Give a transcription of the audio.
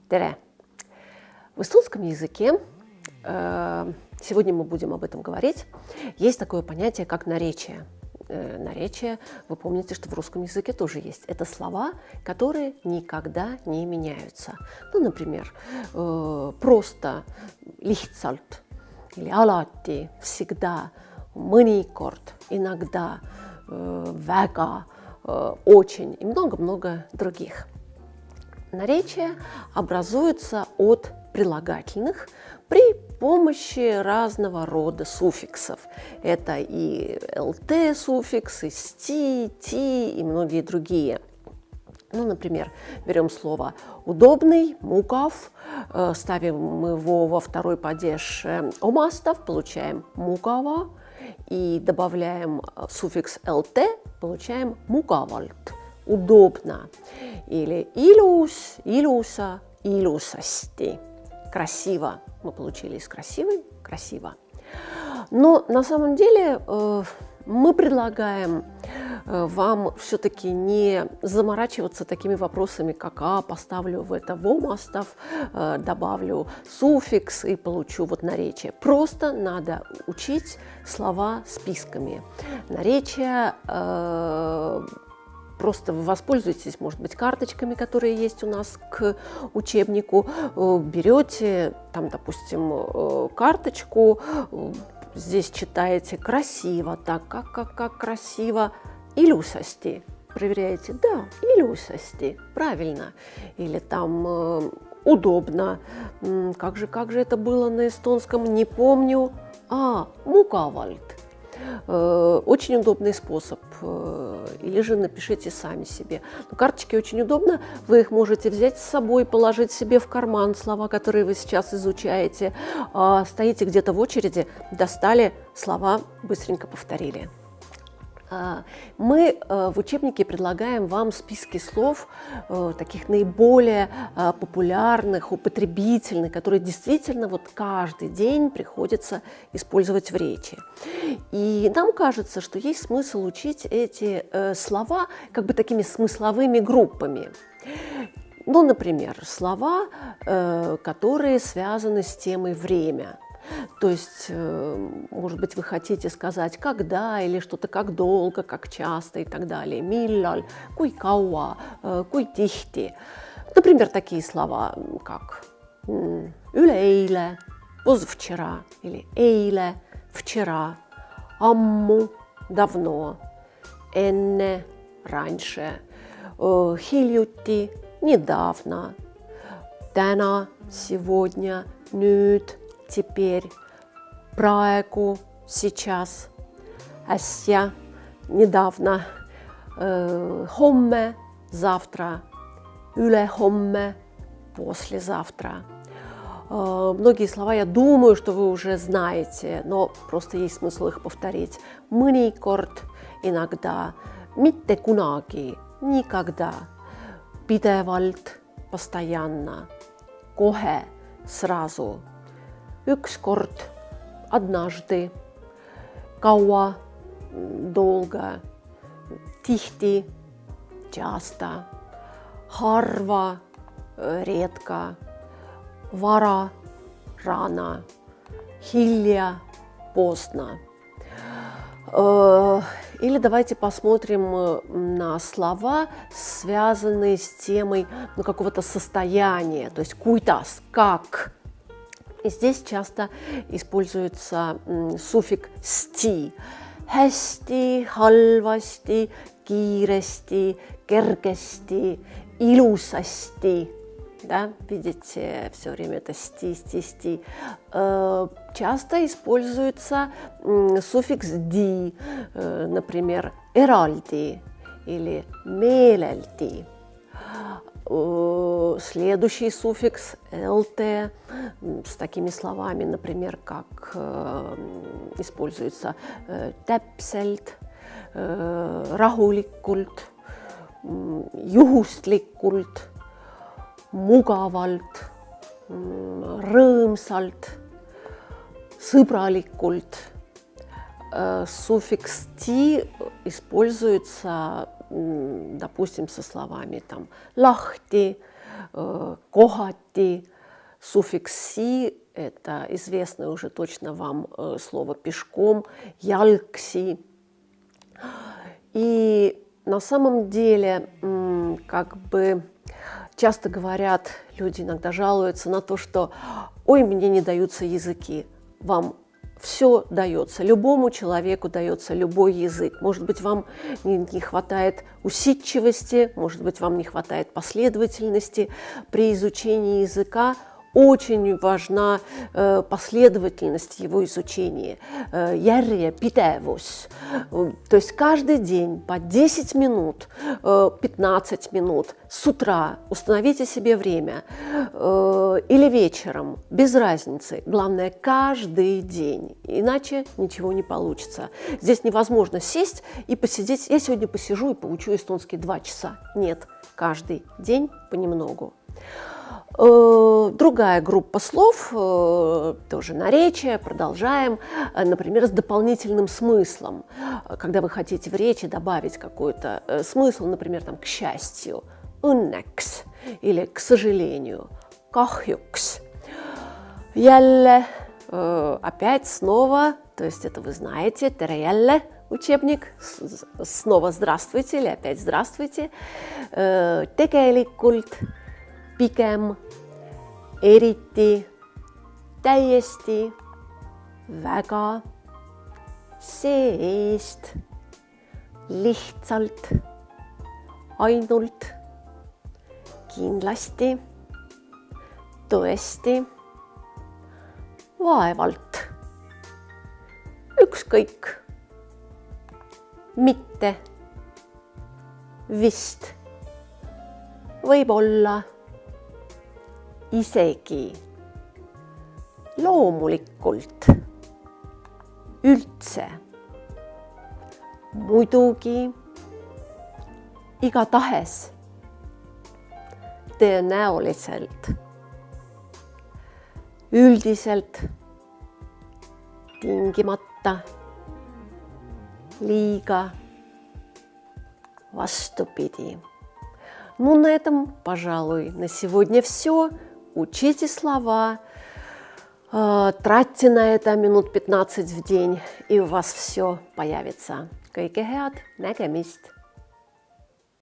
Tere. В эстонском языке, сегодня мы будем об этом говорить, есть такое понятие, как наречие. Наречие, вы помните, что в русском языке тоже есть. Это слова, которые никогда не меняются. Ну, например, просто lihtsalt или alati, всегда, mõnikord, иногда, väga, очень и много-много других. Наречия образуются от прилагательных при помощи разного рода суффиксов. Это и lt-суффикс, и sti, ti и многие другие. Ну, например, берем слово «удобный», «мукав», ставим его во второй падеж омастав, получаем «мукава», и добавляем суффикс «lt», получаем «мукавальт», «удобно». Или «илус», «илуса», «илусасти», «красиво». Мы получили из «красивый», «красиво». Но на самом деле мы предлагаем вам все-таки не заморачиваться такими вопросами, как поставлю в это омастав, добавлю суффикс и получу вот наречие. Просто надо учить слова списками. Наречия просто воспользуйтесь, может быть, карточками, которые есть у нас к учебнику. Берете, там, допустим, карточку, здесь читаете «красиво», так, как красиво, «илюсасти». Проверяете, да, «илюсасти», правильно. Или там «удобно». Как же это было на эстонском, не помню. «Мукавальт». Очень удобный способ, или же напишите сами себе. Но карточки очень удобно, вы их можете взять с собой, положить себе в карман слова, которые вы сейчас изучаете. Стоите где-то в очереди, достали слова, быстренько повторили. Мы в учебнике предлагаем вам списки слов, таких наиболее популярных, употребительных, которые действительно вот каждый день приходится использовать в речи. И нам кажется, что есть смысл учить эти слова как бы такими смысловыми группами. Ну, например, слова, которые связаны с темой «время». То есть, может быть, вы хотите сказать «когда» или что-то «как долго», «как часто» и так далее. «Millal», «kui kaua», «kui tihti». Например, такие слова, как «üleeile», «позавчера» или «eile», «вчера», «ammu», «давно», «enne», «раньше», «hiljuti», «недавно», «täna», «сегодня», «nüüd», «теперь», «praegu», «сейчас», «äsja», «недавно», «homme», «завтра», «ülehomme», «послезавтра». Многие слова, я думаю, что вы уже знаете, но просто есть смысл их повторить. «Mõnikord» – иногда, «mitte kunagi» – никогда, «pidevalt» – постоянно, «kohe» – сразу, «ükskord» – однажды, «kaua» – долго, «tihti» – часто, «harva» – редко, «vara» – рано, «hilja» – поздно. Или давайте посмотрим на слова, связанные с темой какого-то состояния, то есть «kuidas» – «как». И здесь часто используется суффикс «sti». «Hästi», «halvasti», «kiiresti», «kergesti», «ilusasti». Да, видите, все время это «sti», «sti», «sti». Часто используется суффикс «di», например, «eraldi» или «meeleldi». Следующий суффикс «lt» с такими словами, например, как используется «täpselt», «rahulikult», «juhuslikult», «mugavalt», «rõõmsalt», «sõbralikult». Суффикс «ti» используется, допустим, со словами там «lahti», Kohati, суффикс «си» – это известное уже точно вам слово «пешком», «jalgsi». И на самом деле, как бы часто говорят, люди иногда жалуются на то, что «ой, мне не даются языки». Вам все дается, любому человеку дается любой язык. Может быть, вам не хватает усидчивости, может быть, вам не хватает последовательности при изучении языка. Очень важна последовательность его изучения. Järje pidevus. То есть каждый день по 10 минут, 15 минут с утра установите себе время или вечером, без разницы. Главное, каждый день, иначе ничего не получится. Здесь невозможно сесть и посидеть. Я сегодня посижу и поучу эстонский 2 часа. Нет, каждый день понемногу. Другая группа слов, тоже наречия, продолжаем, например, с дополнительным смыслом. Когда вы хотите в речи добавить какой-то смысл, например, там, к счастью, õnneks, или к сожалению, kahjuks. Jälle, опять, снова, то есть это вы знаете, tere jälle, учебник, снова здравствуйте или опять здравствуйте. Tegelikult, pigem, eriti, täiesti, väga, see-eest, lihtsalt, ainult, kindlasti, tõesti, vaevalt, ükskõik, mitte, vist, võib-olla, isegi, loomulikult, üldse, muidugi, igatahes, tõenäoliselt, üldiselt, tingimata, liiga, vastupidi. Ну, на этом, пожалуй, на сегодня все. Учите слова, тратьте на это минут 15 в день, и у вас все появится. Kõike head, nägemist!